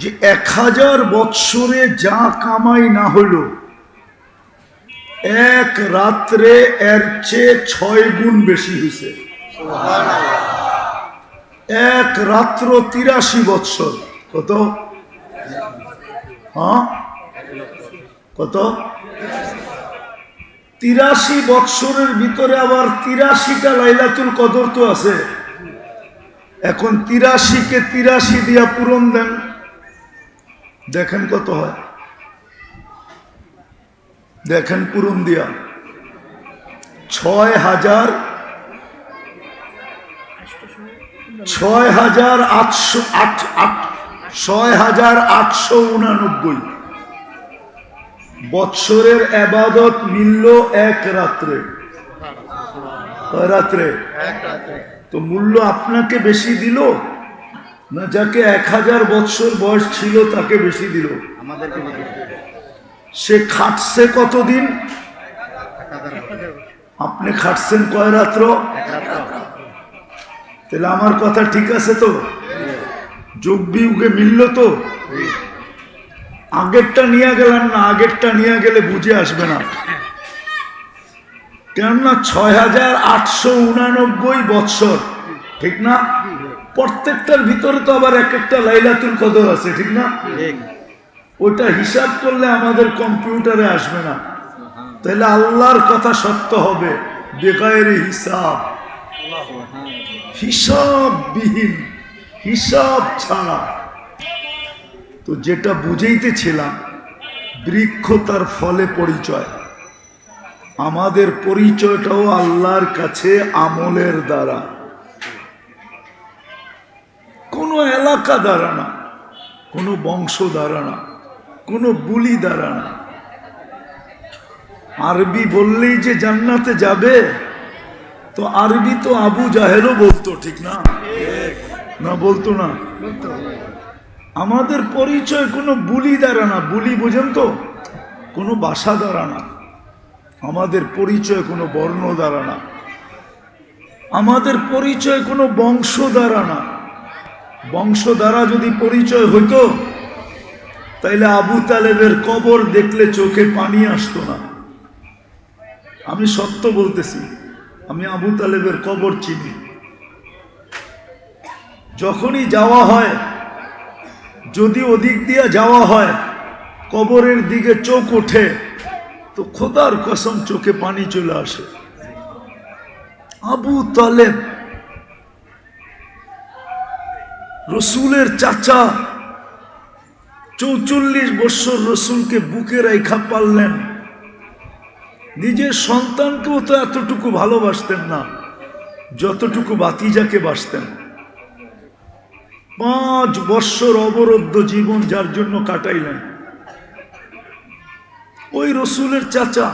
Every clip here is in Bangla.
যে 1000 বৎসরে যা কামাই না হলো এক রাত্রে এর চেয়ে 6 গুণ বেশি হয়েছে। এক রাত্র 83 বৎসর। কত? হ্যাঁ কত? 83 বৎসরের ভিতরে আবার 83টা লাইলাতুল কদর তো আছে। এখন 83 কে 83 দিয়া পূরণ দেন, দেখেন কত হয়। দেখেন পূরণ দিয়া 6,889 বৎসরের ইবাদত মিলল এক রাত্রে। কয় রাত্রে? তো মূল্য আপনাকে বেশি দিল না যাকে 1000 বৎসর বয়স ছিল তাকে বেশি দিল? সে খাটছে কতদিন? আপনি খাটছেন কয় রাত্র? তাহলে আমার কথা ঠিক আছে তো? যোগ বিয়োগে মিলল তো? আগেরটা নিয়ে গেলাম না, আগেরটা নিয়ে গেলে বুঝে আসবে না। কেননা 6,889 বৎসর, ঠিক না? প্রত্যেকটার ভিতরে তো আবার এক একটা লাইলাতুল কদর আছে, ঠিক না? ওইটা হিসাব করলে আমাদের কম্পিউটারে আসবে না। তাহলে আল্লাহর কথা সত্য হবে বেগায়েরে হিসাব, হিসাববিহীন, হিসাব ছাড়া। তো যেটা বুঝাইতেছিলাম, বৃক্ষ তার ফলে পরিচয়। আমাদের পরিচয়টাও আল্লাহর কাছে আমলের দ্বারা, কোনো এলাকা দ্বারা না, কোনো বংশ দ্বারা না, কোনো বুলি দ্বারা না। আরবি বললেই যে জান্নাতে যাবে, তো আরবি তো আবু জাহেলও বলতো, ঠিক না? না বলতো না? আমাদের পরিচয় কোনো বুলি দ্বারা না। বুলি বুঝেন তো? কোনো ভাষা দ্বারা না। আমাদের পরিচয় কোনো বর্ণ দ্বারা না। আমাদের পরিচয় কোনো বংশ দ্বারা না। বংশ দ্বারা যদি পরিচয় হইতো তাইলে আবু তালেবের কবর দেখলে চোখে পানি আসতো না। আমি সত্য বলতেছি, আমি আবু তালেবের কবর চিনি। যখনই যাওয়া হয়, যদি ওদিক দিয়ে যাওয়া হয়, কবরের দিকে চোখ ওঠে, তো খোদার কসম চোখে পানি চলে আসে। আবু তালেব রসুলের চাচা, 44 বছর রসুলকে বুকে রাইখা পারলেন। নিজের সন্তানকেও তো এতটুকু ভালোবাসতেন না যতটুকু ভাতিজাকে বাসতেন। 5 বছর অবরুদ্ধ জীবন যার জন্য কাটাইলেন। ওই রসুলের চাচা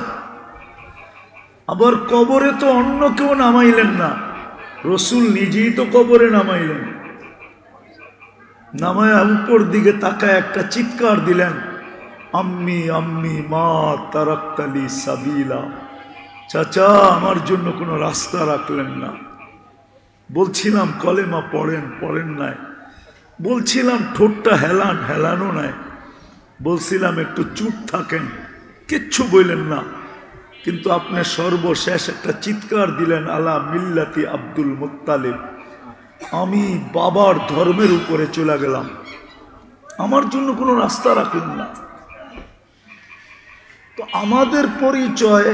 আবার কবরে তো অন্য কেউ নামাইলেন না, রসুল নিজেই তো কবরে নামাইলেন। নামায়া উপর দিকে তাকায় একটা চিৎকার দিলেন, আম্মি আম্মি মা তারাক্তালি সাবিলা। চাচা, আমার জন্য কোনো রাস্তা রাখলেন না। বলছিলাম কলেমা পড়েন, পড়েন নাই। বলছিলাম ঠোঁটটা হেলান, হেলানো নাই। বলছিলাম একটু চুপ থাকেন, কিচ্ছু বললেন না। কিন্তু আপনি সর্বশেষ একটা চিৎকার দিলেন, আলা মিল্লাতি আব্দুল মুত্তালিব। আমি বাবার ধর্মের উপরে চলে গেলাম, আমার জন্য কোনো রাস্তা রাখলেন না। তো আমাদের পরিচয়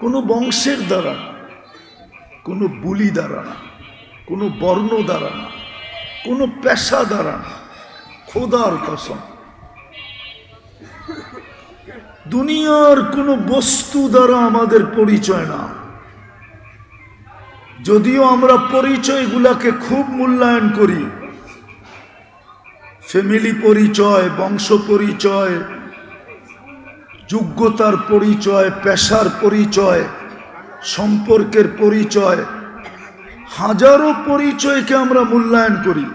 কোনো বংশের দ্বারা না, কোনো বুলি দ্বারা না, কোনো বর্ণ দ্বারা না, কোনো পেশা দ্বারা না। খোদার কসম, দুনিয়ার কোনো বস্তু দ্বারা আমাদের পরিচয় না। যদিও আমরা পরিচয়গুলাকে খুব মূল্যায়ন করি, ফ্যামিলি পরিচয়, বংশ পরিচয়, যোগ্যতার পরিচয়, পেশার পরিচয়, সম্পর্কের পরিচয়, হাজারো পরিচয়কে আমরা মূল্যায়ন করি।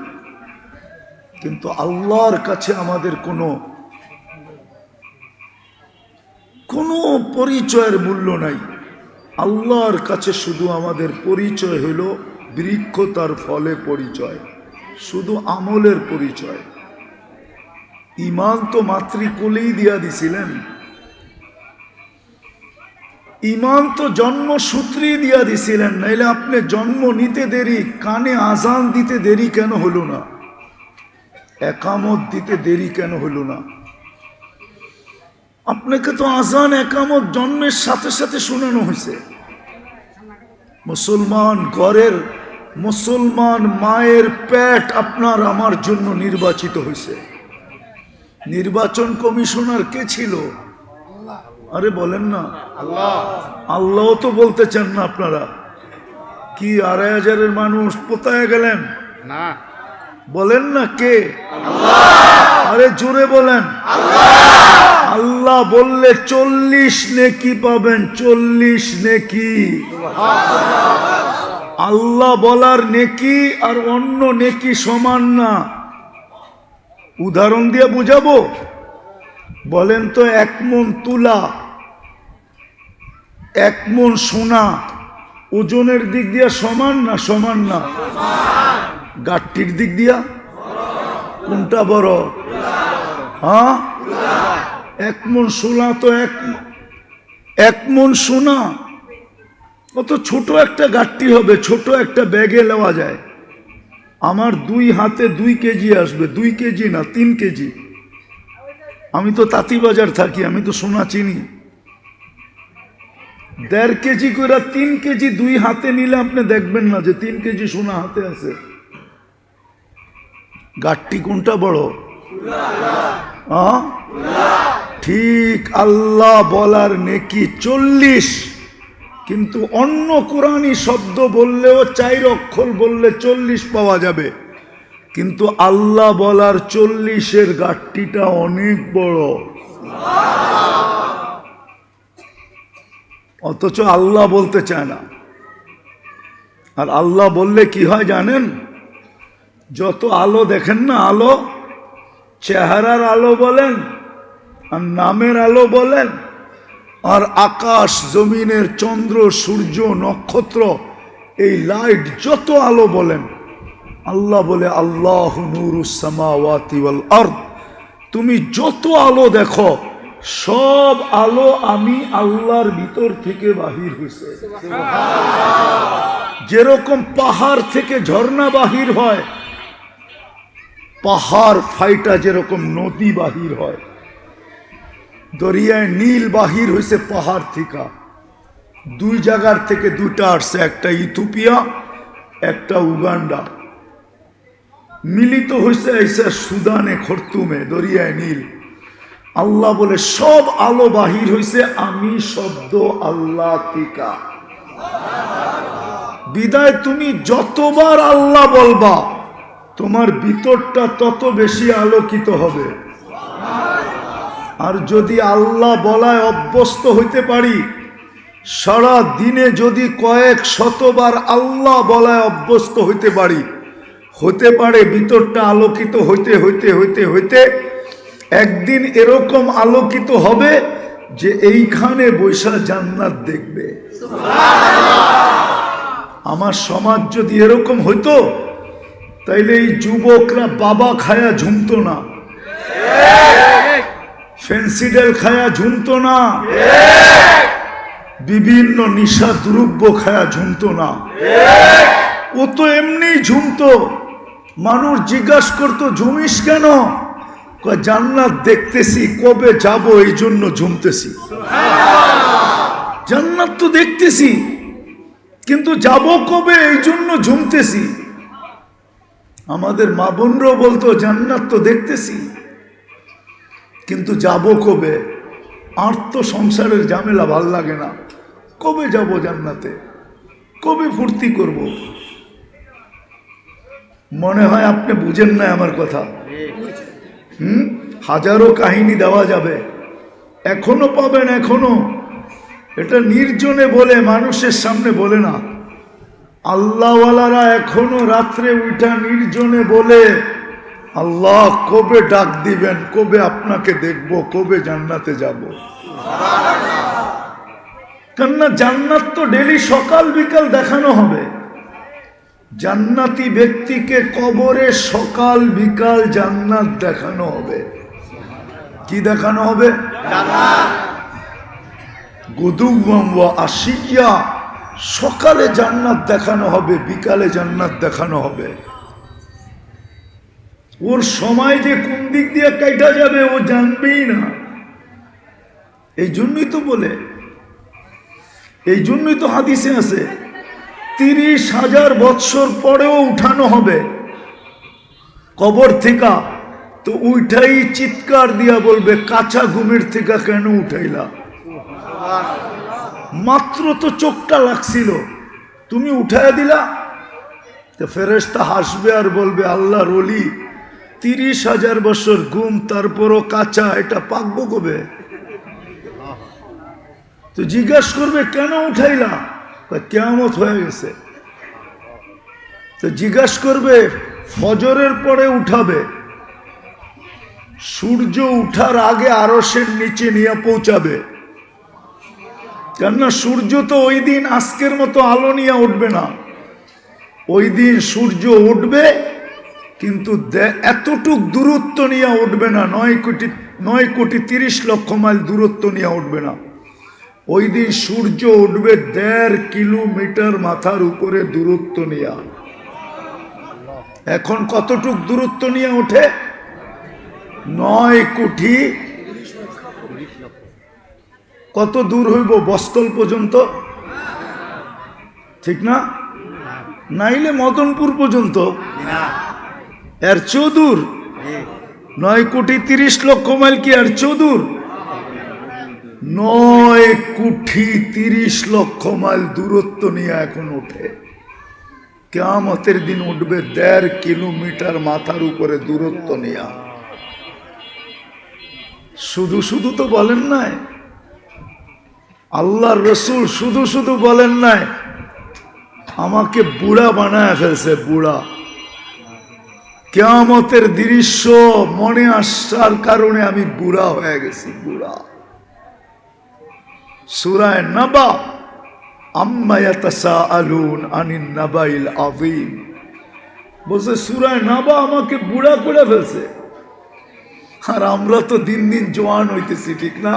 কিন্তু আল্লাহর কাছে আমাদের কোনো পরিচয়ের মূল্য নাই। আল্লাহর কাছে শুধু আমাদের পরিচয় হইল বৃক্ষ তার ফলে পরিচয়, শুধু আমলের পরিচয়। ইমান তো মাতৃকোলেই দিয়া দিছিলেন, ইমান তো জন্মসূত্রেই দিয়া দিছিলেন, নাইলে আপনি জন্ম নিতে দেরি, কানে আজান দিতে দেরি কেন হলো না, একামত দিতে দেরি কেন হলো না? আপনাকে তো আজান একামত জন্মের সাথে সাথে শোনানো হয়েছে। মুসলমান ঘরের মুসলমান মায়ের পেট আপনার আমার জন্য নির্বাচিত হয়েছে। নির্বাচন কমিশনার কে ছিল? আরে বলেন না, আল্লাহ তো বলতে চান না আপনারা? কি ২,৫০০-এর মানুষ কোথায় গেলেন? না, বলেন না কে? আরে জোরে বলেন। আল্লাহ বললে ৪০ নেকি পাবেন, ৪০ নেকি। আল্লাহ বলার নেকি আর অন্য নেকি সমান না। উদাহরণ দিয়ে বুঝাবো? বলেন তো, ১ মণ তুলা, ১ মণ সোনা ওজনের দিক দিয়া সমান না? সমান না। গাঠটির দিক দিয়া কোনটা বড়? হ্যাঁ, ১ মণ সোনা তো ১ মণ সোনা কত ছোট একটা গাঠটি হবে, ছোট একটা ব্যাগে নেওয়া যায়। আমার ২ হাতে ২ কেজি আসবে, ২ কেজি না ৩ কেজি। আমি তো তাঁতিবাজার থাকি, আমি তো সোনা চিনি। ১.৫ কেজি করে ৩ কেজি ২ হাতে নিলে আপনি দেখবেন না যে ৩ কেজি সোনা হাতে আছে। গাঠটি কোনটা বড়? ঠিক আল্লাহ বলার নেকি ৪০, কিন্তু অন্য কোরআনী শব্দ বললেও ৪ অক্ষর বললে ৪০ পাওয়া যাবে, কিন্তু আল্লাহ বলার ৪০-এর গাঠটিটা অনেক বড়। অথচ আল্লাহ বলতে চায় না। আর আল্লাহ বললে কি হয় জানেন? যত আলো দেখেন না, আলো, চেহারার আলো বলেন আর নামের আলো বলেন, আর আকাশ জমিনের চন্দ্র সূর্য নক্ষত্র এই লাইট যত আলো বলেন, আল্লাহ বলে আল্লাহু নূরুস সামাওয়াতি ওয়াল আরদ, তুমি যত আলো দেখো সব আলো আমি আল্লাহর ভিতর থেকে বাহির হয়েছে। যেরকম পাহাড় থেকে ঝর্ণা বাহির হয়, পাহাড় ফাইটা যেরকম নদী বাহির হয়, দরিয়ায় নীল বাহির হয়েছে পাহাড় থেকে। ২ জায়গার থেকে ২টা আসছে, একটা ইথিওপিয়া একটা উগান্ডা, মিলিত হয়েছে এসে সুদানে খর্তুমে দরিয়ায় নীল। আল্লাহ বলে সব আলো বাহির হয়েছে আমি শব্দ আল্লাহ টিকা। বিদায় তুমি যতবার আল্লাহ বলবা তোমার ভিতরটা তত বেশি আলোকিত হবে। আর যদি আল্লাহ বলায় অভ্যস্ত হইতে পারি, সারা দিনে যদি কয়েক শতবার আল্লাহ বলায় অভ্যস্ত হইতে পারি, হতে পারে ভিতরটা আলোকিত হইতে হইতে হইতে হইতে একদিন এরকম আলোকিত হবে যে এইখানে বৈশা জান্নাত দেখবে। আমার সমাজ যদি এরকম হইতো তাইলে এই যুবকরা বাবা খায়া ঝুমতো না, ফেন্সিডেল খায়া ঝুমতো না, বিভিন্ন নিশা দ্রব্য খায়া ঝুমতো না। ও তো এমনি ঝুমতো। মানুষ জিজ্ঞাসা করতো ঝুমিস কেন? জান্নাত দেখতেছি, কবে যাব এই জন্য ঝুমতেছি। জান্নাত তো দেখতেছি কিন্তু যাব কবে এই জন্য ঝুমতেছি। আমাদের মা বোনরাও বলতো জান্নাত তো দেখতেছি কিন্তু যাব কবে? আর তো সংসারের ঝামেলা ভাল লাগে না, কবে যাব জান্নাতে, কবে ফুর্তি করব? মনে হয় আপনি বুঝেন না আমার কথা। হাজারো কাহিনী দেওয়া যাবে, এখনো পাবেন, এখনো। এটা নির্জনে বলে, মানুষের সামনে বলে না। আল্লাহওয়ালারা এখনো রাত্রে উঠা নির্জনে বলে, আল্লাহ কবে ডাক দিবেন, কবে আপনাকে দেখব, কবে জান্নাতে যাব। কেননা জান্নাত তো ডেলি সকাল বিকাল দেখানো হবে। জান্নাতি ব্যক্তিকে কবরে সকাল বিকাল জান্নাত দেখানো হবে। কি দেখানো হবে? গুদুওয়াম ওয়া আশিয়া, সকালে জান্নাত দেখানো হবে, বিকালে জান্নাত দেখানো হবে। ওর সময় যে কোন দিক দিয়ে কাটা যাবে ও জানবেই না। এই জন্যই তো বলে, এই জন্যই তো হাদিসে আছে 30,000 বৎসর পরেও উঠানো হবে কবর থেকে। তো উঠাই চিৎকার দিয়া বলবে, কাঁচা ঘুমের থেকে কেন উঠাইলা? মাত্র তো চোখটা লাগছিল, তুমি উঠাইয়া দিলা। তো ফেরেশতা হাসবে আর বলবে, আল্লাহর ওলি 30,000 বছর ঘুম, তারপরও কাঁচা, এটা পাকবো কবে? তো জিজ্ঞাসা করবে, কেন উঠাইলা? কিয়ামত হয়ে গেছে। তো জিজ্ঞাসা করবে, ফজরের পরে উঠাবে, সূর্য উঠার আগে আরশের নিচে নিয়ে পৌঁছাবে। কেননা সূর্য তো ওই দিন আজকের মতো আলো নিয়ে উঠবে না। ওই দিন সূর্য উঠবে, কিন্তু এতটুক দূরত্ব নিয়ে উঠবে না, 9,30,00,000 মাইল দূরত্ব নিয়ে উঠবে না। ওই দিন সূর্য উঠবে 1.5 কিলোমিটার মাথার উপরে দূরত্ব নিয়ে। এখন কতটুক দূরত্ব নিয়ে ওঠে? 9,30,00,000। কত দূর হইব? বস্তল পর্যন্ত, ঠিক না? নাইলে মদনপুর পর্যন্ত, এর চেয়েও দূর। 9,30,00,000 মাইল কি এর চেয়েও দূর? 9,30,00,000 মাইল দূরত্ব নিয়ে এখন ওঠে। কিয়ামতের দিন উঠবে 1.5 কিলোমিটার মাথার উপরে দূরত্ব নিয়ে। শুধু শুধু তো বলেন নাই, আল্লাহর রসুল শুধু শুধু বলেন নাই, আমাকে বুড়া বানায় ফেলছে, বুড়া। কিয়ামতের দৃশ্য মনে আসার কারণে আমি বুড়া হয়ে গেছি, বুড়া। সূরা নাবা, আম্মা ইয়াতাসাআলুন আনিন নাবাইল আযীম, বলছে সূরা নাবা আমাকে বুড়া করে ফেলছে। আর আমরা তো দিন দিন জোয়ান হইতেছি, ঠিক না?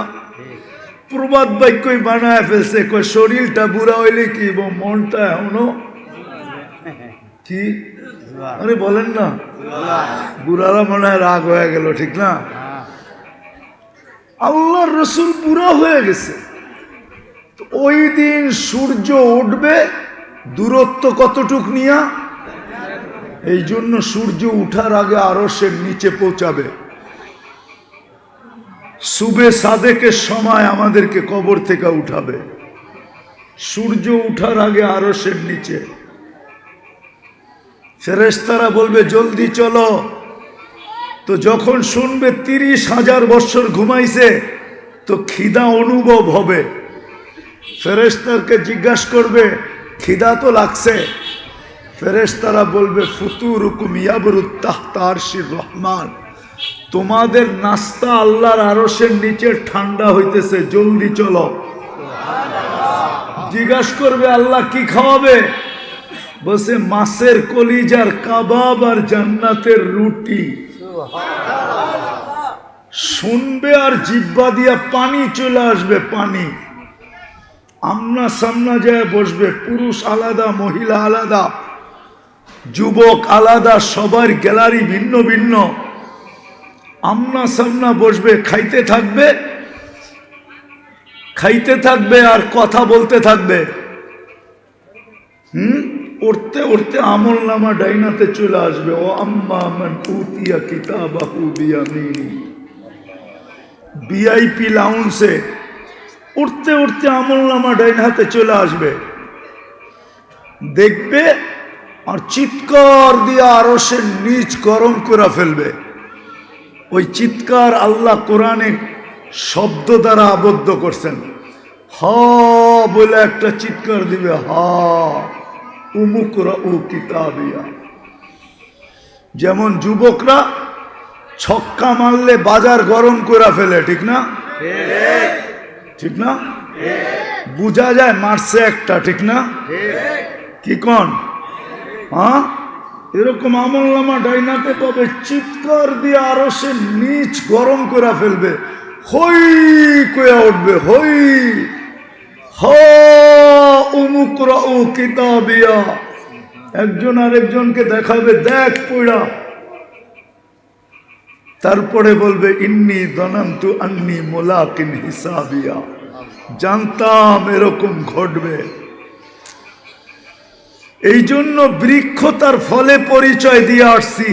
প্রবাদ বাক্যই বানায় ফেলছে, কই শরীরটা বুড়া হইলে কি মনটা এখনো কি? আরে বলেন না, বুড়ারা মনে হয় রাগ হয়ে গেল, ঠিক না? আল্লাহর রসুল বুড়া হয়ে গেছে। ওই দিন সূর্য উঠবে দূরত্ব কতটুক নিয়া? এই জন্য সূর্য উঠার আগে আরশের নিচে পৌঁছাবে। সুবে সাদেকের সময় আমাদেরকে কবর থেকে উঠাবে, সূর্য উঠার আগে আরশের নিচে। ফেরেশতারা বলবে, জলদি চলো। তো যখন শুনবে 30,000 বছর ঘুমাইছে, তো খিদা অনুভব হবে। ফেরেশতাকে জিজ্ঞাসা করবে, খিদা তো লাগছে? ফেরেশতারা বলবে, ফুতুরুকুম ইয়াবরুত তাহতা আরশির রহমান, তোমাদের নাস্তা আল্লাহর আরশের নিচে ঠান্ডা হইতেছে, জলদি চলো। জিজ্ঞাসা করবে, আল্লাহ কি খাওয়াবে? বসে মাছের কলিজার কাবাব আর জান্নাতের রুটি। শুনবে আর জিহ্বা দিয়া পানি চলে আসবে, পানি। আমনা সামনা যায় বসবে, পুরুষ আলাদা, মহিলা আলাদা, যুবক আলাদা, সবার গ্যালারি ভিন্ন ভিন্ন। আমনা সামনা বসবে, খাইতে থাকবে, খাইতে থাকবে আর কথা বলতে থাকবে। উঠতে উঠতে আমল নামা ডাইনাতে চলে আসবে। ও আম্মা মান উতিয়া কিতাবাহু বিয়ামিনি, ভিআইপি লাউঞ্জে উঠতে উঠতে আমল নামা ডাইন হাতে চলে আসবে, দেখবে আর চিৎকার দিয়ে আরশের নিচ গরম করে ফেলবে। ওই চিৎকার আল্লাহ কোরআনে শব্দ দ্বারা আবদ্ধ করছেন। হা বলে একটা চিৎকার দিবে, হা উমুকরা উ কিতাবিয়া। যেমন যুবকরা ছক্কা মারলে বাজার গরম করে ফেলে, ঠিক না? ঠিক না? বুঝা যায় মারছে একটা, ঠিক না? কি কোন? হ্যাঁ, এরকম আমলনামা ডাইনাতে পাবে, চিৎকার দিয়ে আরো সে নিচ গরম করে ফেলবে, হই কয়া উঠবে, হই হমুকরাউ কিতাবিয়া। একজন আরেকজনকে দেখাবে, দেখ পড়া। তারপরে বলবে ইন্নী দনান্তু আন্নী মুলাকিন হিসাবিয়া, জানতাম এরকম ঘটবে। এই জন্য বৃক্ষ তার ফলে পরিচয় দিয়ে আসছি,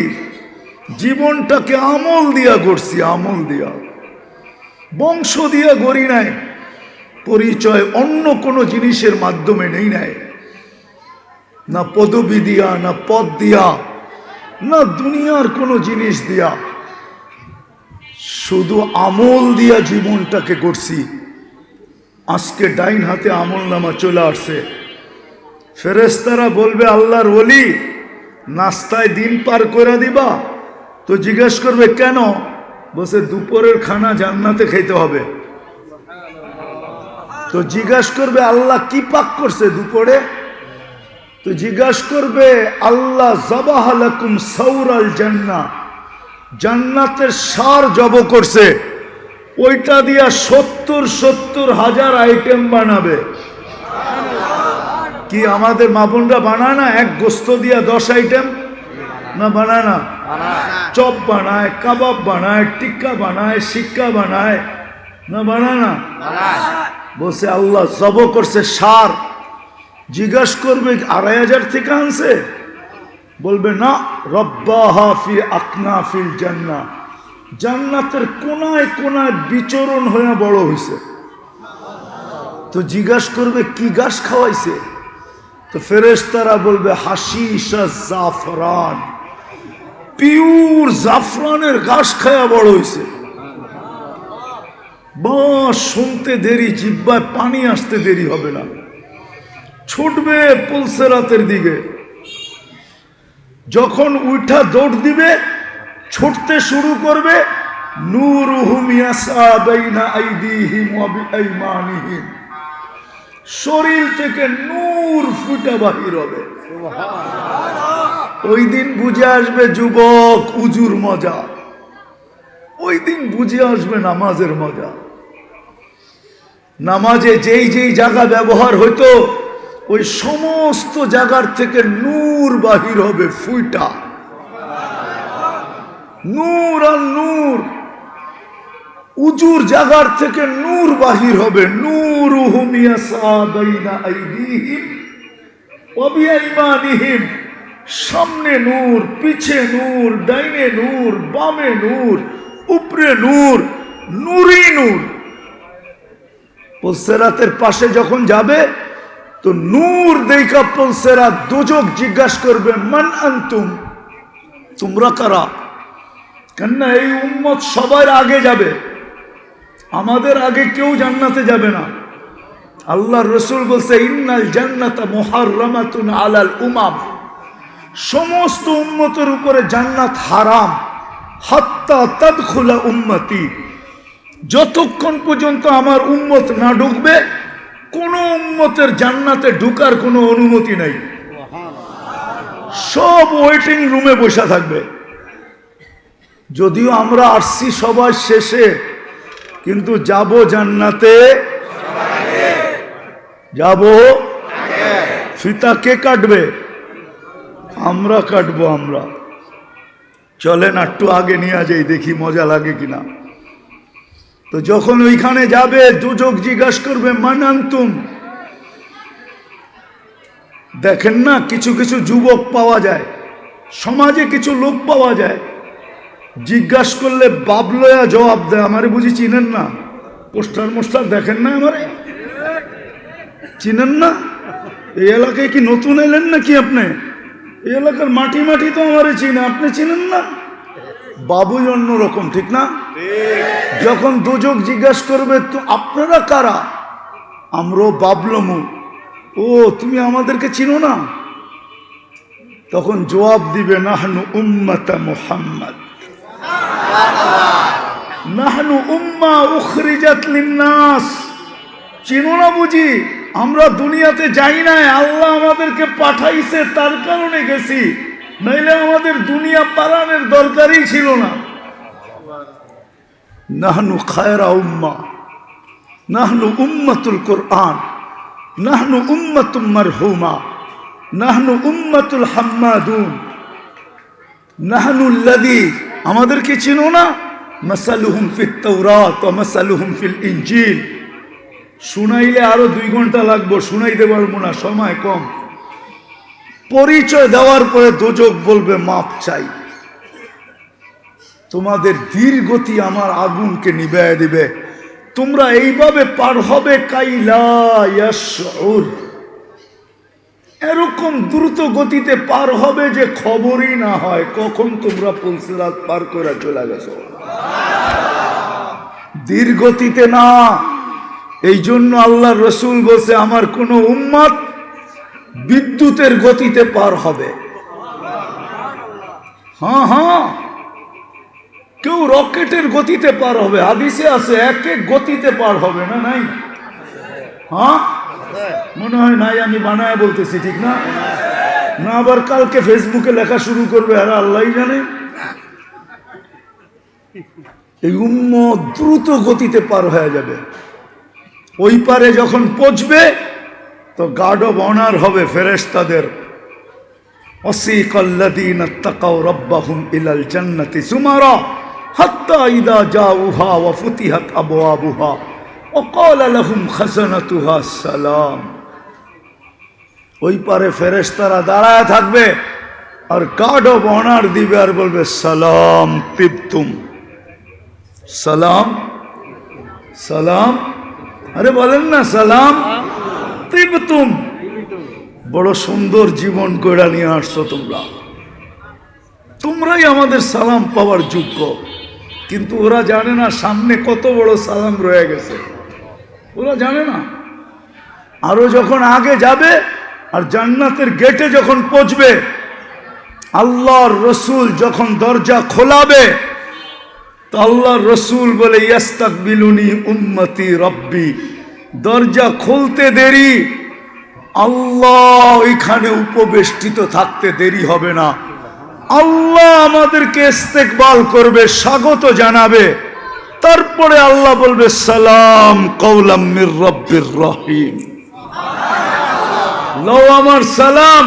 জীবনটাকে আমল দিয়া গড়ছি, আমল দিয়া, বংশ দিয়া গড়ি নাই, পরিচয় অন্য কোনো জিনিসের মাধ্যমে নেই নাই, না পদবি দিয়া, না পদ দিয়া, না দুনিয়ার কোনো জিনিস দিয়া, শুধু আমল দিয়া জীবনটাকে গড়ছি। আজকে ডাইন হাতে আমল নামা চলে আসছে, ফেরেশতারা বলবে আল্লাহর ওলি নাস্তায় দিন পার করে দিবা। তো জিজ্ঞেস করবে কেন? বসে দুপুরের খানা জান্নাতে খেতে হবে। তো জিজ্ঞাসা করবে আল্লাহ কি পাক করছে দুপুরে? তো জিজ্ঞাসা করবে আল্লাহ যাবাহা লাকুম সাউরাল জান্নাহ, জান্নাতের সার জব করছে, ওইটা দিয়া ৭০,০০০ আইটেম বানাবে। কি আমাদের মা বোনরা বানায় না? এক গোস্ত দিয়া 10 আইটেম না বানায় না? চপ বানায়, কাবাব বানায়, টিক্কা বানায়, শিক্কা বানায়, না বানায় না? বলছে আল্লাহ জব করছে সার। জিজ্ঞাস করবে ২৫০০ থেকে আনছে? বলবে না, রব্বাহা ফি আকনাফিল জান্নাহ, জান্নাতের কোনায় কোনায় বিচরণ হয়ে বড় হয়েছে। তো জিজ্ঞাস করবে কি ঘাস খাওয়াইছে? তো ফেরেশতারা বলবে হাশিশা জাফরান, পিওর জাফরানের ঘাস খায়া বড় হয়েছে। বাস শুনতে দেরি, জিহ্বায় পানি আসতে দেরি হবে না, ছুটবে পুলসেরাতের দিকে। যখন উঠা দৌড় দিবে, ছুটতে শুরু করবে, নূরুহুম ইয়াসা বাইনা আইদিহিম ওয়া বিআইমানিহিম, শরীর থেকে নূর ফুটা বাহির হবে। ওই দিন বুঝে আসবে যুবক উজুর মজা, ওই দিন বুঝে আসবে নামাজের মজা। নামাজে যেই যেই জায়গা ব্যবহার হইতো, ওই সমস্ত জায়গার থেকে নূর বাহির হবে, ফুইটা নূর আর নূর। উজুর জায়গার থেকে নূর বাহির হবে, নূরুহুম ইয়াসা বাইনা আইদিহিম ওয়া বিআইমানিহিম, সামনে নূর, পিছে নূর, ডাইনে নূর, বামে নূর, উপরে নূর, নূরই নূর। পুলসেরাতের পাশে যখন যাবে তো নূর দেখা পুলসেরাত দোজক জিজ্ঞাসা করবে মান আনতুম, তোমরা কারা? কেননা এই উম্মত সবার আগে যাবে, আমাদের আগে কেউ জান্নাতে যাবে না। আল্লাহর রাসূল বলছে ইন্নাল জান্নাতা মুহাররামাতুন আলাল উমাম, সমস্ত উম্মতের উপরে জান্নাত হারাম, হাত্তা তাদখুলা উম্মতি, যতক্ষণ পর্যন্ত আমার উম্মত না ঢুকবে কোন উম্মতের জান্নাতে ঢুকার কোনো অনুমতি নাই। সব ওয়েটিং রুমে বসে থাকবে। যদিও আমরা আসছি সবার শেষে, কিন্তু যাব জান্নাতে, যাব। ফিতা কে কাটবে? আমরা কাটবো। আমরা চলেন একটু আগে নিয়ে যাই, দেখি মজা লাগে কিনা। তো যখন ওইখানে যাবে দুজক জিজ্ঞাসা করবে মান আনতুম। দেখেন না, কিছু কিছু যুবক পাওয়া যায়, সমাজে কিছু লোক পাওয়া যায়, জিজ্ঞাসা করলে বাবলয়া জবাব দেয়, আমারে বুঝি চিনেন না? পোস্টার মোস্টার দেখেন না? আমারে চিনেন না? এই এলাকায় কি নতুন এলেন নাকি আপনি? এই এলাকার মাটি মাটি তো আমারে চিনে, আপনি চিনেন না? বাবুই অন্যরকম, ঠিক না? যখন দুজক জিজ্ঞাসা করবে তো আপনারা কারা? আমরাও বাবলমু। ও তুমি আমাদেরকে চিনো না? তখন জবাব দিবে নাহনু উম্মাতা মুহাম্মদ, নাহনু উম্মা উখরিজাত লিন্নাস। চিনো না বুঝি? আমরা দুনিয়াতে যাই নাই, আল্লাহ আমাদেরকে পাঠাইছে, তার কারণে গেছি। নাইলে আমাদের দুনিয়া পালানোর দরকারই ছিল না। নাহনু খায়রা উম্মা, নাহনু উম্মাতুল কোরআন, নাহনু উম্মাতুম মারহুমা, নাহনু উম্মাতুল হাম্মাদুন, নাহনুল্লাযী, আমাদেরকে চিনো না? মাসালুহুম ফিত তাওরাত ওয়া মাসালুহুম ফিল ইনজিল। শুনাইলে আরো 2 ঘন্টা লাগবে, শুনাইতে পারবো না, সময় কম। পরিচয় দেওয়ার পরে দোজক বলবে মাপ চাই। তোমাদের ধীরগতি আমার আগুনকে নিভাইয়া দিবে। তোমরা এইভাবে পার হবে কাইলা ইয়াশউর, এরকম দ্রুত গতিতে পার হবে যে খবরই না হয় কখন তোমরা পুলসিরাত পার করে চলে গেছো। ধীর গতিতে না। এই জন্য আল্লাহ রসুল বলছে আমার কোন উম্মত বিদ্যুতের গতিতে পার হবে। হ্যাঁ হ্যাঁ, কেউ রকেটের গতিতে পার হবে, হাদিসে আছে এক এক গতিতে পার হবে না? নাই? হ্যাঁ মনে হয় নাই, আমি বানায় বলতেছি, ঠিক না? না আবার কালকে ফেসবুকে লেখা শুরু করবে, আর আল্লাহই জানে। এই উম্মত দ্রুত গতিতে পার হয়ে যাবে। ওই পারে যখন পৌঁছবে তো গার্ড অব অনার হবে ফেরেশতাদের। ওয়াসিকাল্লাযীনা তাকাউ রাব্বাহুম ইলাল জান্নাতি যুমারা হাত্তা ইযা জাউহা ওয়া ফুতিহাত আবওয়াবুহা ওয়া ক্বালা লাহুম খাযানাতুহা সালাম। ওই পারে ফেরেশতারা দাঁড়ায় থাকবে আর গার্ড অব অনার দিবে আর বলবে সালাম তিবতুম, সালাম সালাম, আরে বলেন না সালাম তিবতুম, বড় সুন্দর জীবন কইরা নিয়ে আসছো তোমরা, তোমরাই আমাদের সালাম পাওয়ার যোগ্য। কিন্তু ওরা জানে না সামনে কত বড় সালাম রয়ে গেছে, ওরা জানে না। আরো যখন আগে যাবে আর জান্নাতের গেটে যখন পৌঁছবে, আল্লাহর রসুল যখন দরজা খোলাবে তো আল্লাহর রসুল বলে ইয়াস্তাকবিলুনি উম্মতি রব্বি, দরজা খুলতে দেরি, আল্লাহ ওইখানে উপবেষ্টিত থাকতে দেরি হবে না। আল্লাহ আমাদেরকে ইস্তেকবাল করবে, স্বাগত জানাবে। তারপরে আল্লাহ বলবে সালাম কওলাম মির রব্বির রহিম, লও আমার সালাম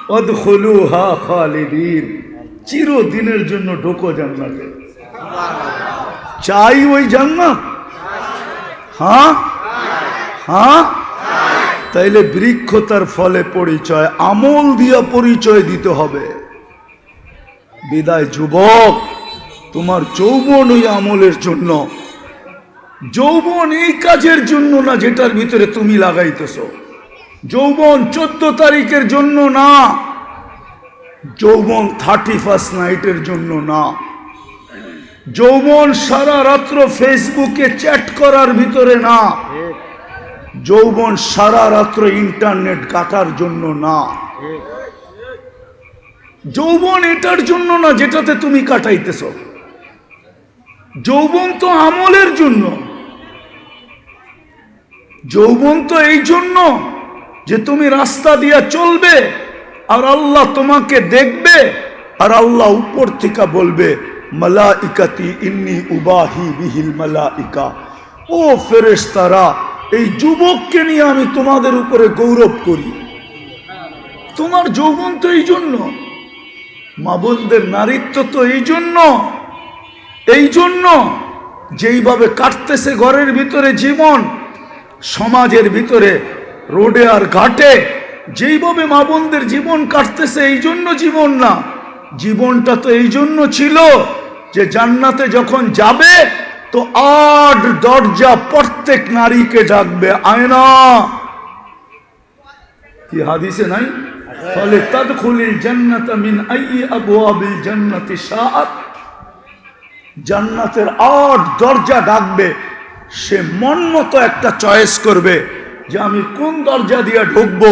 ওয়াদখুলুহা খালিদিন, চিরদিনের জন্য ঢোকো জান্নাতে। চাই ওই জান্নাত? হ্যাঁ হ্যাঁ, তাইলে বৃক্ষ তার ফলে পরিচয়, আমল দিয়া পরিচয় দিতে হবে। বিদায় যুবক, তোমার যৌবন ওই আমলের জন্য, যৌবন এই কাজের জন্য না যেটার ভিতরে তুমি লাগাইতেছ। যৌবন 14 তারিখের জন্য না, যৌবন 31st নাইটের জন্য না, যৌবন সারা রাত্র ফেসবুকে চ্যাট করার ভিতরে না, যৌবন সারা রাত্র ইন্টারনেট কাটার জন্য না, যৌবন এটার জন্য না যেটাতে তুমি কাটাইতেছ। যৌবন তো আমলের জন্য। যৌবন তো এই জন্য যে তুমি রাস্তা দিয়া চলবে আর আল্লাহ তোমাকে দেখবে, আর আল্লাহ উপর থেকে বলবে মালাইকাতি ইন্নী উবাহি বিহিল মালাইকা, ও ফেরেশতারা এই যুবককে নিয়ে আমি তোমাদের উপরে গৌরব করি। তোমার যৌবন তো এই জন্য, মা বোনদের নারীত্ব তো এই জন্য, এই জন্য যেইভাবে কাটতেছে ঘরের ভিতরে জীবন, সমাজের ভিতরে রোডে আর ঘাটে যেইভাবে মা বোনদের জীবন কাটতেছে, এই জন্য জীবন না। জীবনটা তো এই জন্য ছিল যে জান্নাতে যখন যাবে তো 8 দরজা প্রত্যেক নারীকে ডাকবে, আয়না, কি হাদিসে নাই? ফলে তাদখুলিল জান্নাতা মিন আইয়ি আবওয়াবিল জান্নাতি শাআত, জান্নাতের 8 দরজা ডাকবে, সে মন মতো একটা চয়েস করবে যে আমি কোন দরজা দিয়ে ঢুকবো,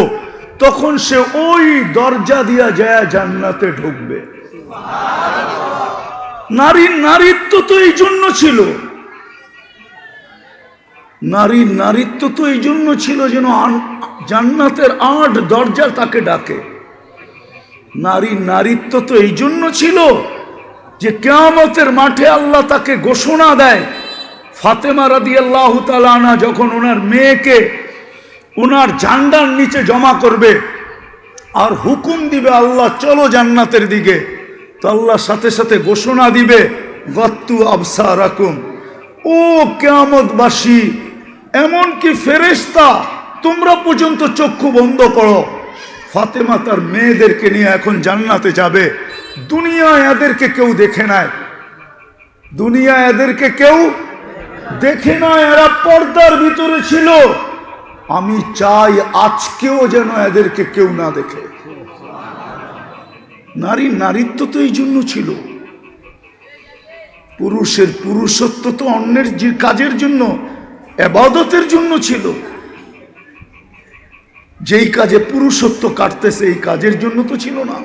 তখন সে ওই দরজা দিয়া যায় জান্নাতে ঢুকবে। নারীর নারীত্ব তো এই জন্য ছিল, নারীর নারীত্ব তো এই জন্য ছিল যেন জান্নাতের 8 দরজা তাকে ডাকে। নারীত্ব তো এই জন্য ছিল যে কিয়ামতের মাঠে আল্লাহ তাকে ঘোষণা দেয়, ফাতেমা রাদিয়াল্লাহু তাআলা আনহা যখন ওনার মেয়েকে ওনার ঝান্ডার নিচে জমা করবে আর হুকুম দিবে আল্লাহ চলো জান্নাতের দিকে, তো আল্লাহ সাথে সাথে ঘোষণা দিবে গত্তু আবসারাকুম, ও কিয়ামতবাসী, এমনকি ফেরেশতা তোমরা পর্যন্ত চক্ষু বন্ধ করো। ফাতেমা তার মেয়েদেরকে নিয়ে এখন জান্নাতে যাবে। দুনিয়ায় এদেরকে কেউ দেখে নাই, দুনিয়ায় এদেরকে কেউ দেখে নাই, এরা পর্দার ভিতরে ছিল। আমি চাই আজকেও যেন এদেরকে কেউ না দেখে। নারীত্ব তো এই জন্য ছিল। পুরুষের পুরুষত্ব তো অন্যের কাজের জন্য, ইবাদতের জন্য ছিল। যেই কাজে পুরুষত্ব কাটতেছে এই কাজের জন্য তো ছিল না।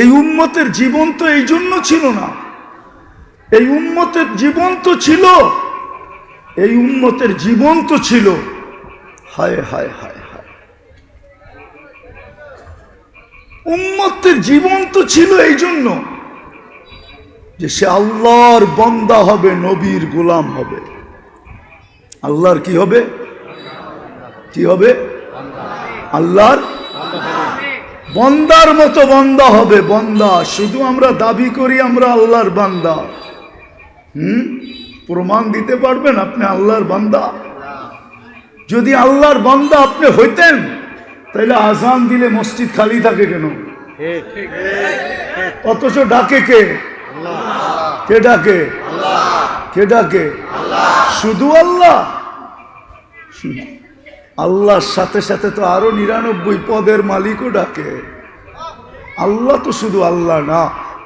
এই উম্মতের জীবন তো এই জন্য ছিল না। এই উম্মতের জীবন তো ছিল, এই উম্মতের জীবন তো ছিল, হায় হায় হায় হায়, উম্মতের জীবন তো ছিল এই জন্য যে সে আল্লাহর বান্দা হবে, নবীর গোলাম হবে। আল্লাহর কি হবে? কি হবে? আল্লাহর বান্দার মতো বান্দা হবে। বান্দা শুধু আমরা দাবি করি আমরা আল্লাহর বান্দা, প্রমাণ দিতে পারবেন আপনি আল্লাহর বান্দা? যদি আল্লাহর বান্দা আপনি হইতেন তাহলে আজান দিলে মসজিদ খালি থাকে কেন? অথচ ডাকে কে? কে ডাকে? কে ডাকে? শুধু আল্লাহ। আল্লাহর সাথে সাথে তো আরো 99 পদের মালিকও ডাকে। আল্লাহ তো শুধু আল্লাহ না,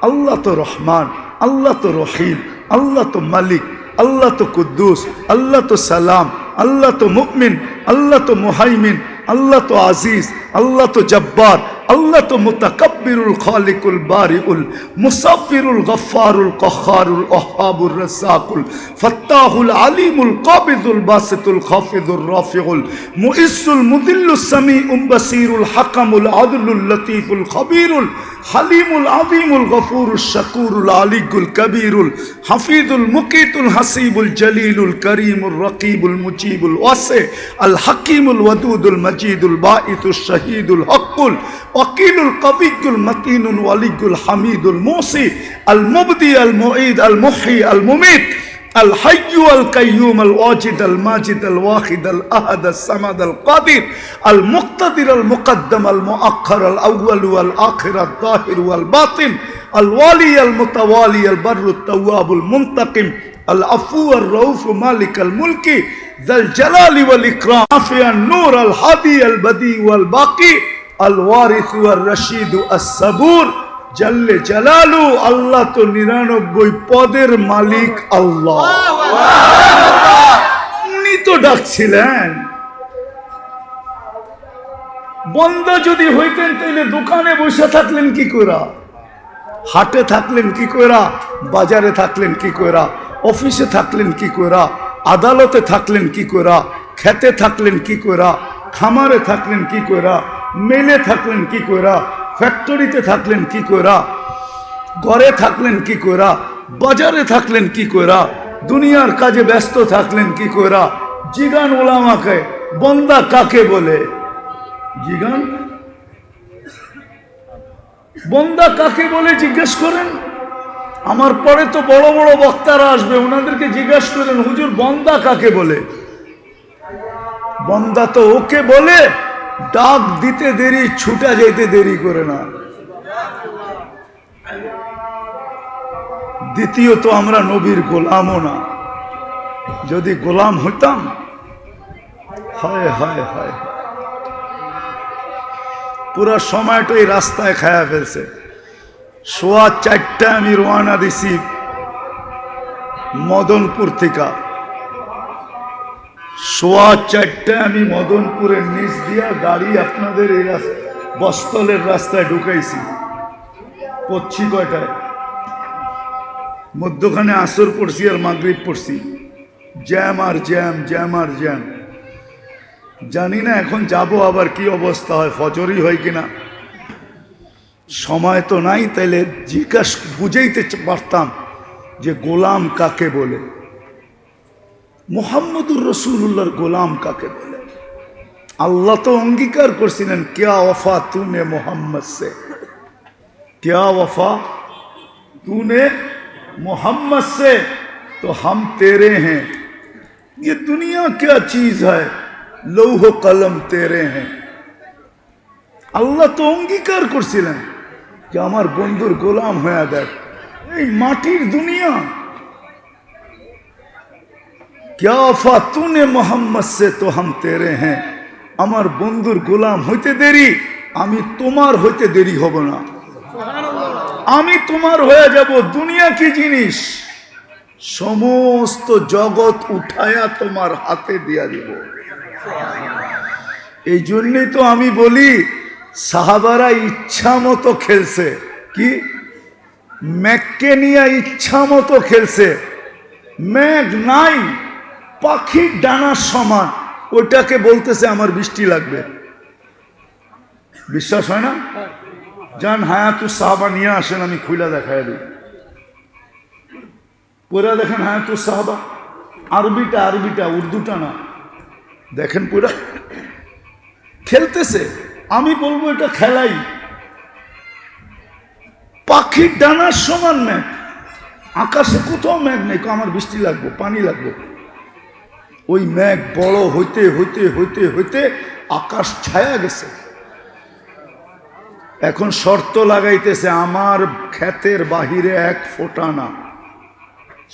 আল্লাহ তো রহমান, আল্লাহ তো রহিম, আল্লাহ তো মালিক, আল্লাহ তো কুদ্দুস, আল্লাহ তো সালাম, আল্লাহ তো মুমিন, আল্লাহ তো মুহাইমিন, আল্লাহ তো আজিজ, আল্লাহ তো জব্বার, আল্লাহ তো মুতাকাব্বিরুল খালিকুল বারিউল মুসাফিরুল গফফারুল কহ্হারুল ওয়াহ্হাবুর রাজ্জাকুল ফাত্তাহুল আলিমুল কাবিদুল বাসিতুল খাফিদুর রাফিউল মুইসুল মুদিল্লুস সামিউল বাসিরুল হাকামুল আদলুল লতীফুল খবীরুল হালিমুল আযীমুল গফুরুশ শাকুরুল আলিকুল কবীরুল হাফিজুল মুকিতুল হাসিবুল জলিলুল করিমুর রকিবুল মুজিবুল ওয়াসি আল হাকিমুল ওয়াদুদুল মজিদুল বাঈতুশ শাহীদুল হকুল ওয়াকিলুল কবিয়ুল মতিনুল ওয়ালিয়ুল হামিদুল মুসি আল মুবদি আল মুঈদ আল মুহয়ি আল মুমীত الحي القيوم الواجد الماجد الواحد الأحد الصمد القادر المقتدر المقدم المؤخر الأول والآخر الظاهر والباطن الوالي المتوالي البر التواب المنتقم العفو الرؤوف مالك الملك ذا الجلال والإكرام نافع النور الهادي البديع والباقي الوارث والرشيد الصبور জাল্লে জালালু। আল্লাহ তো 99 পদের মালিক আল্লাহ, উনি তো ডাকছিলেন। বান্দা যদি হইতেন তাহলে দোকানে বসে থাকলেন কি কইরা, হাটে থাকলেন কি কইরা, বাজারে থাকলেন কি কইরা, অফিসে থাকলেন কি কইরা, আদালতে থাকলেন কি কইরা, খেতে থাকলেন কি কইরা, খামারে থাকলেন কি কইরা, মেলে থাকলেন কি কইরা, ফ্যাক্টরিতে থাকলেন কি কইরা, ঘরে থাকলেন কি কইরা, বাজারে থাকলেন কি কইরা, দুনিয়ার কাজে ব্যস্ত থাকলেন কি কইরা। জিগান ওলামাকে বান্দা কাকে বলে? জিগান বান্দা কাকে বলে জিজ্ঞেস করেন। আমার পরে তো বড় বড় বক্তারা আসবে, ওনাদেরকে জিজ্ঞেস করেন হুজুর বান্দা কাকে বলে? বান্দা তো ওকে বলে ডাক দিতে দেরি, ছুটা যেতে দেরি করে না। দ্বিতীয়ত আমরা নবীর গোলামও না। যদি গোলাম হইতাম, হায় হায় হায়, পুরা সময়টাই রাস্তায় খায়া ফেলছে। 4:15 আমি রওনা দিছি মদনপুর থেকে। 4:15 আমি মদনপুরের নিচ দিয়া গাড়ি আপনাদের এই বস্তলের রাস্তায় ঢুকাইছি। পড়ছি কয়টায়? মধ্যখানে আসর পড়ছি আর মাগরিব পড়ছি। জ্যাম আর জ্যাম, জ্যাম আর জ্যাম। জানি না এখন যাব আবার কি অবস্থা হয়, ফজরই হয় কিনা। সময় তো নাই, তাইলে জিজ্ঞাসা বুঝাইতে পারতাম যে গোলাম কাকে বলে, মুহাম্মদুর রাসূলুল্লাহর গোলাম কাকে বলে। আল্লাহ তো অঙ্গীকার করছিলেন, क्या वफा तूने मोहम्मद से, क्या वफा तूने मोहम्मद से, तो हम तेरे हैं। ये दुनिया क्या चीज है, लौह कलम तेरे हैं। আল্লাহ তো অঙ্গীকার করছিলেন যে আমার বন্ধুর গোলাম হয়ে দেখ। এই মাটির দুনিয়া, क्या वफा तूने मोहम्मद से तो हम तेरे हैं। আমার বন্ধুর গোলাম হইতে দেরি, আমি তোমার হইতে দেরি হব না, আমি তোমার হয়ে যাব। দুনিয়া কি জিনিস, সমস্ত জগৎ উঠায়া তোমার হাতে দিয়া দিব। এই জন্যই তো আমি বলি সাহাবারা ইচ্ছা মতো খেলছে, কি ম্যাগকে নিয়ে ইচ্ছা মতো খেলছে। ম্যাগ নাই, পাখির ডানার সমান, ওইটাকে বলতেছে আমার বৃষ্টি লাগবে। বিশ্বাস হয় না? যান হায়াতুস সাহাবা নিয়ে আসেন, আমি খুইলা দেখাই দিই। পুরা দেখেন হায়াতুস সাহাবা, আরবিটা আরবিটা, উর্দুটা না। দেখেন পুরা খেলতেছে, আমি বলবো এটা খেলাই। পাখির ডানার সমান ম্যাগ, আকাশে কোথাও ম্যাগ নেই, আমার বৃষ্টি লাগবে, পানি লাগবে। ওই মেঘ বড় হইতে হইতে হইতে হইতে আকাশ ছায়া গেছে। এখন শর্ত লাগাইতেছে, আমার ক্ষেতের বাহিরে এক ফোঁটা না,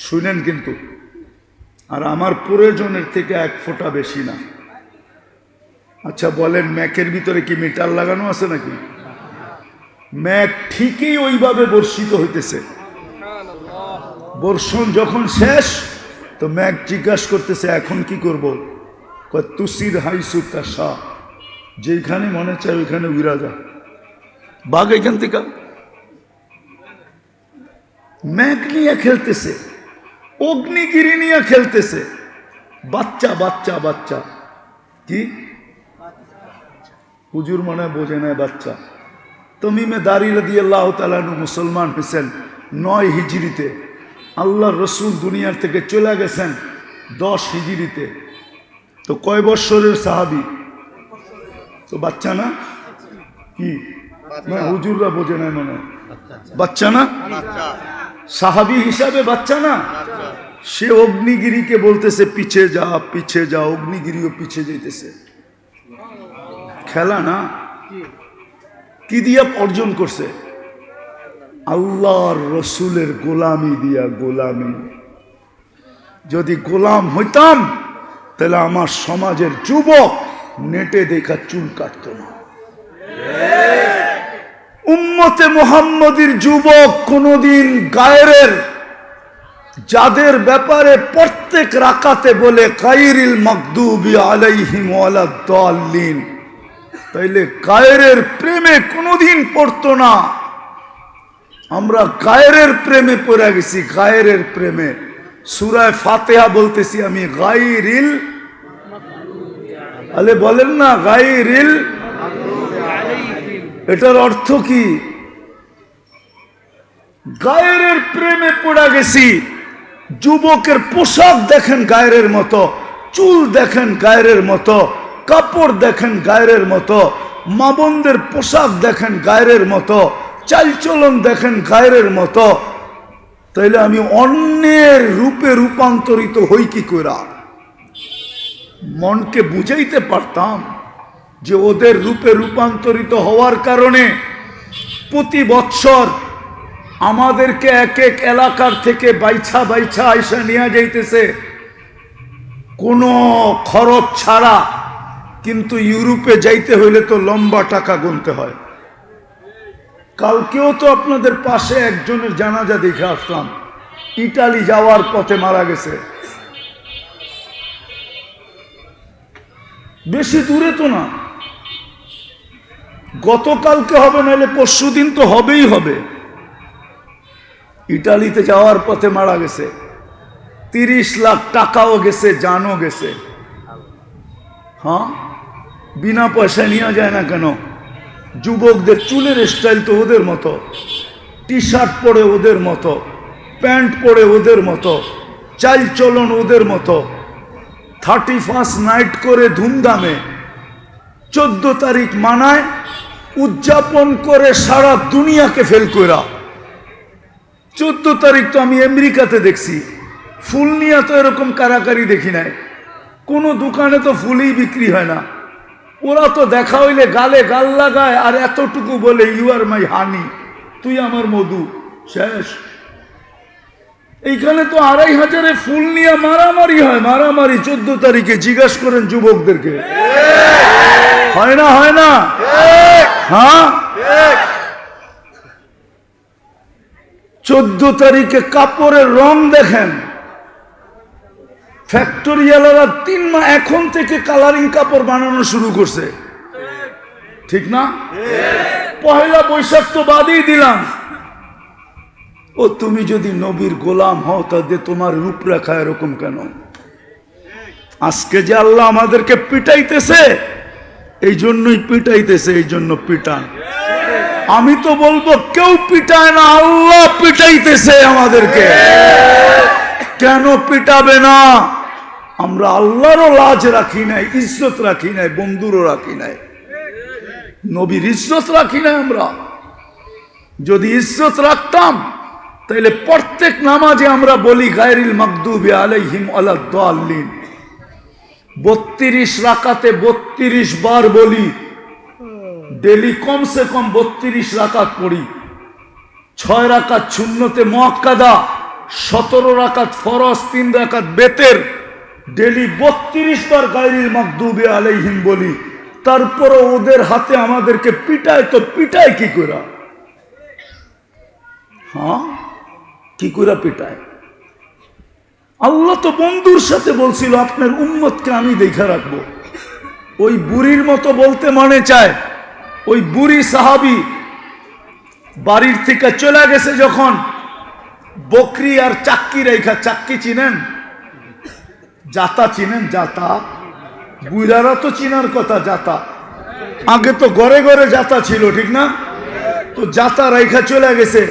শুনেন কিন্তু, আর আমার প্রয়োজনের থেকে এক ফোঁটা বেশি না। আচ্ছা বলেন, ম্যাকের ভিতরে কি মিটার লাগানো আছে নাকি? ম্যাক ঠিকই ওইভাবে বর্ষিত হইতেছে। বর্ষণ যখন শেষ, তো ম্যাক জিজ্ঞাসা করতেছে এখন কি করব? তুসির হাইসু তাসা, যেখানে মনে চায় ওইখানে উড়া যা, বাঘ এখান থেকে। ম্যাক নিয়ে খেলতেছে, অগ্নিগিরি নিয়ে খেলতেছে, বাচ্চা বাচ্চা বাচ্চা। কি হুজুর মনে বোঝে না বাচ্চা। তমিমে দারি রাদিয়াল্লাহু তাআলা আনহু মুসলমান হয়েছেন 9 হিজরিতে, আল্লাহ রসুল দুনিয়ার থেকে চলে গেছেন 10 হিজরিতে। তো কয় বৎসরের সাহাবি? তো বাচ্চা না? কি না হুজুররা বোঝে না মনে, বাচ্চা না? সাহাবি হিসাবে বাচ্চা না? সে অগ্নিগিরিকে বলতেছে পিছে যা পিছে যা, অগ্নিগিরিও পিছে যেতেছে। খেলা না, কি দিয়া অর্জন করছে? আল্লাহর রসুলের গোলামি দিয়া। গোলামি, যদি গোলাম হইতাম তাহলে আমার সমাজের যুবক নেটে দেখা চুল কাটত না। উম্মতে মুহাম্মদীর যুবক কোনদিন গায়রের, যাদের ব্যাপারে প্রত্যেক রাকাতে বলে গায়রিল মাগদুবি আলাইহিম ওয়ালাদ-দাল্লিন, তাইলে গায়রের প্রেমে কোনদিন পড়তো না। আমরা গায়রের প্রেমে পড়ে গেছি, গায়রের প্রেমে। সূরা ফাতিহা বলতেছি আমি, গায়রিল, আলে বলেন না গায়রিল, এটার অর্থ কি? গায়রের প্রেমে পড়ে গেছি। যুবকের পোশাক দেখেন গায়রের মতো, চুল দেখেন গায়রের মতো, কাপড় দেখেন গায়রের মতো, মা বোনদের পোশাক দেখেন গায়রের মতো, চালচলন দেখেন গায়রের মতো। তাইলে আমি অন্যের রূপে রূপান্তরিত হই কি কইরা? মনকে বুঝাইতে পারতাম যে ওদের রূপে রূপান্তরিত হওয়ার কারণে প্রতি বৎসর আমাদেরকে এক এক এলাকার থেকে বাইছা বাইছা আইসা নিয়ে যাইতেছে কোনো খরচ ছাড়া। কিন্তু ইউরোপে যাইতে হইলে তো লম্বা টাকা গুনতে হয়। কালকেও তো আপনাদের পাশে একজনের জানাজা দেখে আসলাম, ইটালি যাওয়ার পথে মারা গেছে। বেশি দূরে তো না, গতকালকে হবে, নাহলে পরশুদিন তো হবেই হবে। ইটালিতে যাওয়ার পথে মারা গেছে, 30 লাখ টাকাও গেছে, জানও গেছে। হ্যাঁ, বিনা পয়সা নিয়ে যায় না কেন? যুবকদের চুলের স্টাইল তো ওদের মতো, টি শার্ট পরে ওদের মতো, প্যান্ট পরে ওদের মতো, চাল চলন ওদের মতো, 31 নাইট করে ধুমধামে 14 তারিখ মানায়, উদযাপন করে সারা দুনিয়াকে ফেল করা। 14 তারিখ তো আমি আমেরিকাতে দেখছি, ফুল নিয়ে তো এরকম কারাকারি দেখি নাই, কোনো দোকানে তো ফুলই বিক্রি হয় না। ওরা তো দেখা হইলে গালে গাল লাগায় আর এতটুকু বলে ইউ আর মাই হানি, তুই আমার মধু, শেষ। এইখানে তো 2500 ফুল নিয়ে মারামারি হয়, মারামারি 14 তারিখে। জিজ্ঞাসা করেন যুবকদেরকে, হয় না? হয় না? হ্যাঁ, 14 তারিখে কাপড়ের রং দেখেন, ফ্যাক্টরিওয়ালারা 3 মাস এখন থেকে কালারিং কাপড় বানানো শুরু করছে, ঠিক না? পহেলা বৈশাখ তো বাদই দিলাম। ও তুমি যদি নবীর গোলাম হও তাহলে তোমার রূপরেখা এরকম কেন? আজকে যে আল্লাহ আমাদেরকে পিটাইতেছে, এই জন্যই পিটাইতেছে, এই জন্য পিটান। আমি তো বলবো কেউ পিটায় না, আল্লাহ পিটাইতেছে আমাদেরকে। কেন পিটাবে না? আমরা আল্লাহরও লাজ রাখি নাই, ইজ্জত রাখি নাই, বন্ধুরও রাখি নাই, নবীর ইজ্জত রাখি নাই। আমরা যদি ইজ্জত রাখতাম তাহলে প্রত্যেক নামাজে আমরা বলি গায়রিল মাগদুবি আলাইহিম ওয়ালাদ-দাল্লিন, 32 রাকাতে 32 বার বলি, ডেলি কমসে কম 32 রাকাত পড়ি। 6 রাকাত সুন্নতে মুআক্কাদা, 17 রাকাত ফরজ, 3 রাকাত বেতের, ডেলি 32 বার গায়রিল মাগদুবি আলাইহিম বলি। তারপরে ওদের হাতে আমাদেরকে পিটায়, তো পিটায় কি করে? হ্যাঁ, কি করে পিটায়? আল্লাহ তো বন্ধুর সাথে বলছিল আপনার উম্মতকে আমি দেখা রাখবো। ওই বুড়ির মতো বলতে মনে চায়, ওই বুড়ি সাহাবী বাড়ির থেকে চলে গেছে যখন, বকরি আর চাক্কি রেখা, চাক্কি চিনেন? জাতা চিনেন? জাতা বুইরারা তো চিনার কথা, জাতা। আগে তো ঘরে ঘরে জাতা ছিল, ঠিক না? তো জাতা রেখা চলে গেছে,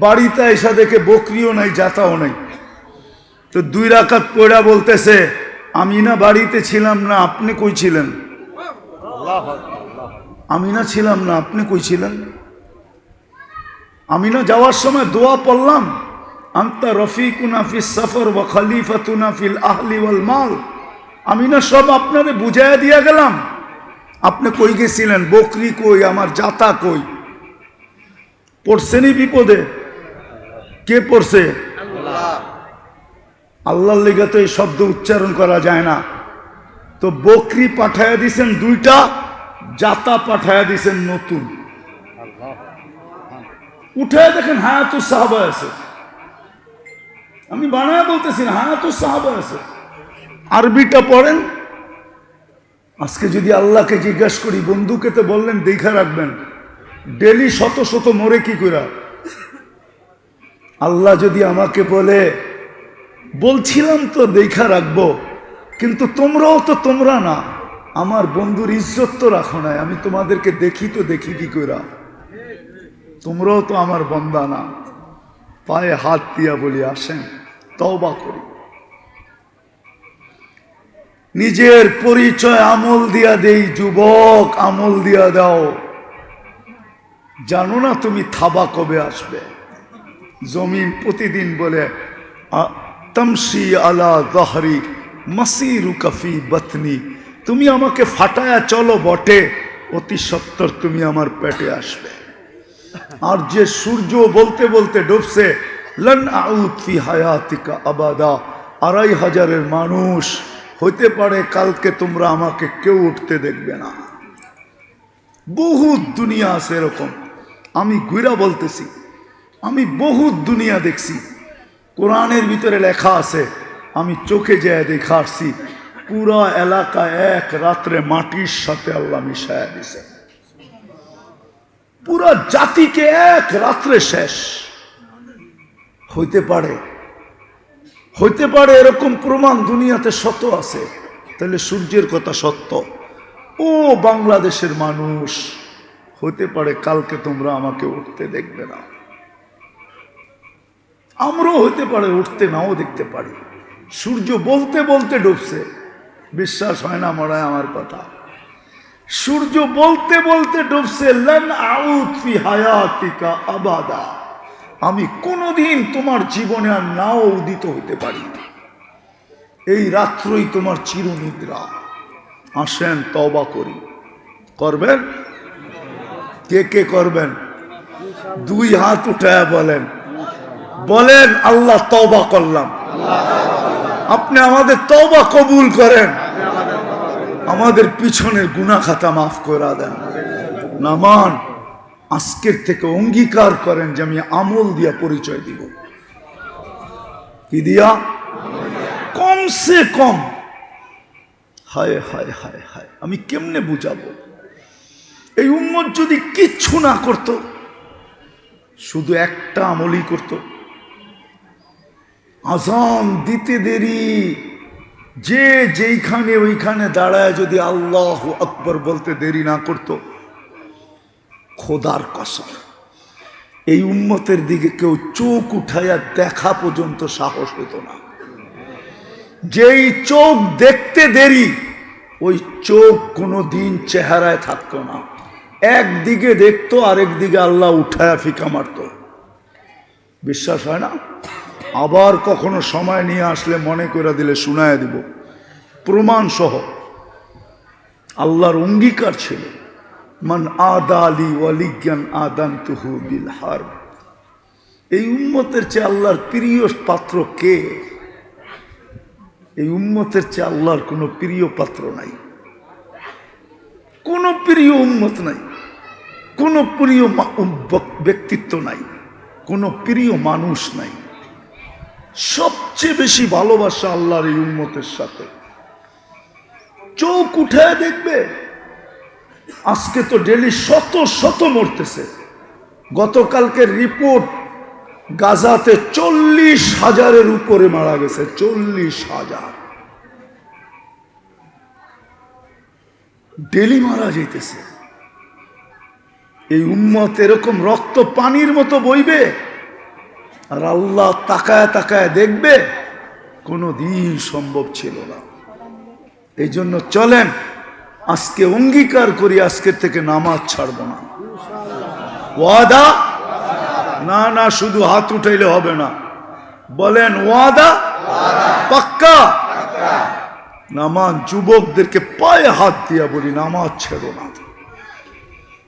বাড়িতে এসে দেখে বকরিও নাই, জাতাও নাই। তো 2 রাকাত পড়া বলতেছে, আমি না বাড়িতে ছিলাম না, আপনি কই ছিলেন? আমি না ছিলাম না, আপনি কই ছিলেন? আমি না যাওয়ার সময় দোয়া পড়লাম, আনতা রফিকুনা ফিস সফর ওয়া খলিফাতুনা ফিল আহলি ওয়াল মাল। আমি না সব আপনারে বুঝাইয়া দিয়া গেলাম, আপনি কই গেছিলেন? বকরি কই, আমার জাতা কই? পড়ছেনি বিপদে? কে পড়ছে? আল্লাহর লেগে তো এই শব্দ উচ্চারণ করা যায় না। তো বকরি পাঠায়া দিছেন 2টা, জাতা পাঠায়া দিছেন নতুন। উঠায় দেখেন হায়াতুস সাহাবা আছে, আমি বানায় বলতেছি না, হায়াতুস সাহাবা আছে। আরবিটা পড়েন। আজকে যদি আল্লাহকে জিজ্ঞাসা করি, বন্ধুকে তো বললেন দেখা রাখবেন, ডেলি শত শত মরে কি করে? আল্লাহ যদি আমাকে বলে, বলছিলাম তো দেখা রাখবো, কিন্তু তোমরাও তো তোমরা না, আমার বন্ধুর ইজ্জত তো রাখো নাই, আমি তোমাদেরকে দেখি তো দেখি কি করে? তোমরাও তো আমার বন্দা না। পায়ে হাত দিয়া বলি, আসেন তওবা করি, নিজের পরিচয় আমল দিয়া দেই। যুবক, আমল দিয়া দাও। জানো না তুমি থাবা কবে আসবে? জমিন প্রতিদিন বলে তামশি আলা যাহরি মাসিরুকা ফি বাতনি, তুমি আমাকে ফাটায়া চলো বটে, অতি সত্বর তুমি আমার পেটে আসবে। আর যে সূর্য বলতে বলতে ডুবছে, লান আউদ ফি হায়াতিকা আবাদা, 2500 মানুষ হইতে পারে কালকে তোমরা আমাকে কেউ উঠতে দেখবে না। বহুত দুনিয়া আছে এরকম। আমি ঘুরা বলতেছি, আমি বহুত দুনিয়া দেখছি। কোরআনের ভিতরে লেখা আছে, আমি চোখে যায় দেখা আসছি, পুরা এলাকা এক রাত্রে মাটির সাথে আল্লাহ মিশায়া দিছে। পুরা জাতিকে এক রাত্রে শেষ। হইতে পারে, হইতে পারে এরকম প্রমাণ দুনিয়াতে শত আছে। তাহলে সূর্যের কথা সত্য। ও বাংলাদেশের মানুষ, হতে পারে কালকে তোমরা আমাকে উঠতে দেখবে না, আমরাও হতে পারে উঠতে নাও দেখতে পারি। সূর্য বলতে বলতে ডুবছে, বিশ্বাস হয় না মনে হয় আমার কথা। সূর্য বলতে বলতে ডুবছে, লান আউদ ফি হায়াতিকা আবাদা, আমি কোনোদিন তোমার জীবনে আর নাও উদিত হতে পারি। এই রাত্রই তোমার চিরনিদ্রা। আসেন তওবা করি। করবেন? কে কে করবেন? দুই হাত উঠায়া বলেন, বলেন আল্লাহ তওবা করলাম। আপনি আমাদের তওবা কবুল করেন, আমাদের পিছনের গুনাহ খাতা মাফ করে দেন। নামান আজকের থেকে অঙ্গীকার করেন যে আমি আমল দিয়া পরিচয় দিব। কি দিয়া? কমসে কম। হায় হায় হায় হায়, আমি কেমনে বুঝাবো? এই উম্মত যদি কিচ্ছু না করত, শুধু একটা আমলই করত, আজান দিতে দেরি, যে যেইখানে ওইখানে দাঁড়ায় যদি আল্লাহু আকবার বলতে দেরি না করত, খোদার কসম এই উম্মতের দিকে কেউ চোখ উঠাইয়া দেখা পর্যন্ত সাহস হতো না। যেই চোখ দেখতে দেরি, ওই চোখ কোনো দিন চেহারায় থাকতো না। একদিকে দেখতো, আরেক দিকে আল্লাহ উঠায়া ফিকা মারত। বিশ্বাস হয় না? আবার কখনো সময় নিয়ে আসলে মনে করে দিলে শুনায় দিব, প্রমাণ সহ। আল্লাহর অঙ্গীকার ছিল, মান আদালি ওয়ালিয়ান আদানতুহু বিল হারব। এই উম্মতের চেয়ে আল্লাহর প্রিয় পাত্র কে? এই উম্মতের চেয়ে আল্লাহর কোনো প্রিয় পাত্র নাই, কোনো প্রিয় উম্মত নাই, কোনো প্রিয় ব্যক্তিত্ব নাই, কোনো প্রিয় মানুষ নাই। সবচেয়ে বেশি ভালোবাসা আল্লাহর এই উম্মতের সাথে। চোখ উঠায় দেখবে, আজকে তো ডেলি শত শত মরতেছে। গতকালকের রিপোর্ট, গাজাতে 40,000-এর উপরে মারা গেছে। 40,000 ডেলি মারা যাইতেছে। এই উম্মত এরকম রক্ত পানির মতো বইবে, আর আল্লাহ তাকায় তাকায় দেখবে? কোনো দিন সম্ভব ছিল না। এই জন্য চলেন আজকে অঙ্গীকার করি, আজকের থেকে নামাজ ছাড়ব না। ওয়াদা? না না, শুধু হাত উঠাইলে হবে না, বলেন ওয়াদা? পাক্কা? নামাজ যুবকদেরকে পায়ে হাত দিয়া বলি, নামাজ ছেড়ো না।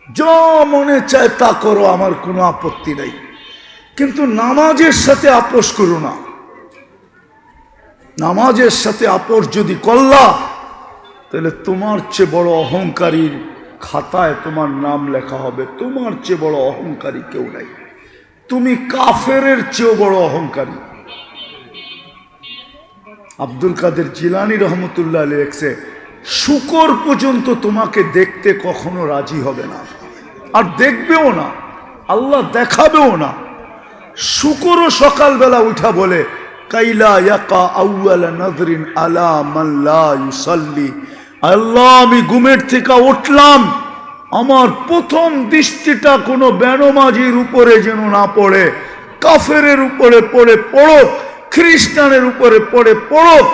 যা মনে চায় তা করো, আমার কোনো আপত্তি নাই, কিন্তু নামাজের সাথে আপোষ করো না। নামাজের সাথে আপোষ যদি করলা, তাহলে তোমার চেয়ে বড় অহংকারীর খাতায় তোমার নাম লেখা হবে। তোমার চেয়ে বড় অহংকারী কেউ নাই, তুমি কাফেরের চেয়েও বড় অহংকারী। আব্দুল কাদের জিলানী রহমতুল্লাহ আলাইহি লেখছে, শুকর পর্যন্ত তোমাকে দেখতে কখনো রাজি হবে না, আর দেখবেও না, আল্লাহ দেখাবেও না। শুকরও সকালবেলা উঠা বলে, কাইলা ইয়াকা আউয়ালা নাযরিন আলা মান লা ইউসাল্লি, আল্লাহ আমি ঘুমের থেকে উঠলাম, আমার প্রথম দৃষ্টিটা কোনো বেনমাজির উপরে যেন না পড়ে, কাফেরের উপরে পড়ে পড়ুক, খ্রিস্টানের উপরে পড়ে পড়ুক,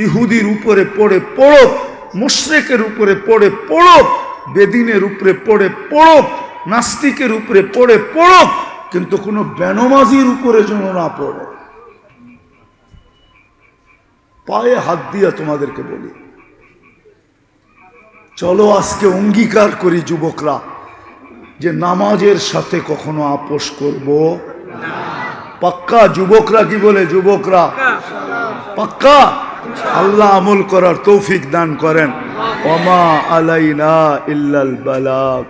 ইহুদির উপরে পড়ে পড়ুক, মুশরিকের উপরে পড়ে পড়ুক, বেদিনের উপরে পড়ে পড়ুক, নাস্তিকের উপরে পড়ে পড়ুক, কিন্তু কোনো বেনমাজির উপরে যেন না পড়ে। পায়ে হাত দিয়া তোমাদেরকে বলি, চলো আজকে অঙ্গীকার করি যুবকরা, যে নামাজের সাথে কখনো আপোষ করব না। পাক্কা? যুবকরা কি বলে? যুবকরা পাক্কা? আল্লাহ আমল করার তৌফিক দান করেন। ওমা আলাইনা ইল্লাল বালাগ।